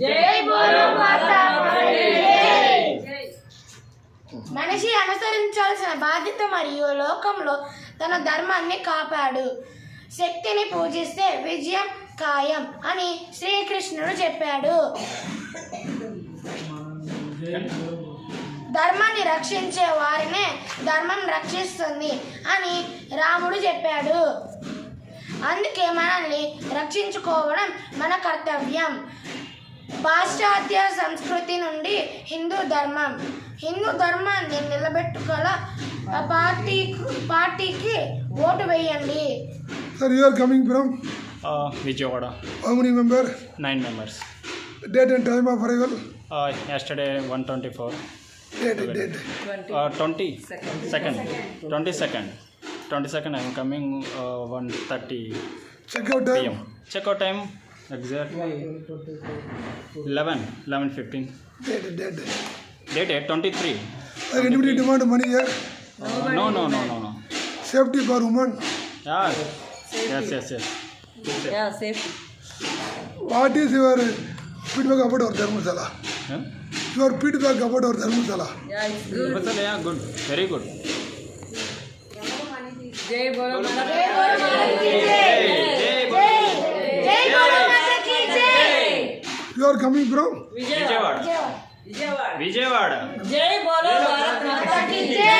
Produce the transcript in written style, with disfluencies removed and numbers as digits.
జై బోలో మాతా మనకి జై. మనిషి అనుసరించాల్సిన బాధ్యత మరియు లోకంలో తన ధర్మాన్ని కాపాడు. శక్తిని పూజిస్తే విజయం ఖాయం అని శ్రీకృష్ణుడు చెప్పాడు. ధర్మాన్ని రక్షించే వారినే ధర్మం రక్షిస్తుంది అని రాముడు చెప్పాడు. అందుకే మనల్ని రక్షించుకోవడం మన కర్తవ్యం. పాశ్చాత్య సంస్కృతి నుండి హిందూ ధర్మాన్ని నిలబెట్టుగల పార్టీకి ఓటు వేయండి. Sir, you are coming from Vijayawada. how many members? 9 members. Date and time of arrival? Yesterday 124. Date. 22nd I am coming 1:30 Checkout time? PM. Checkout time exactly 11:15. Date. Date 23. Anybody demand money here? No. Safety for women? Yeah. Yes. Yeah, safe. What is your feedback about our Dharmasala? Huh? Your feedback about our Dharmasala? Yeah, it's good. But yeah, good. Very good. జై బోలో మాతా Jai You are coming from? Vijayawada. జై బోలో భారత్ మాతా key జై.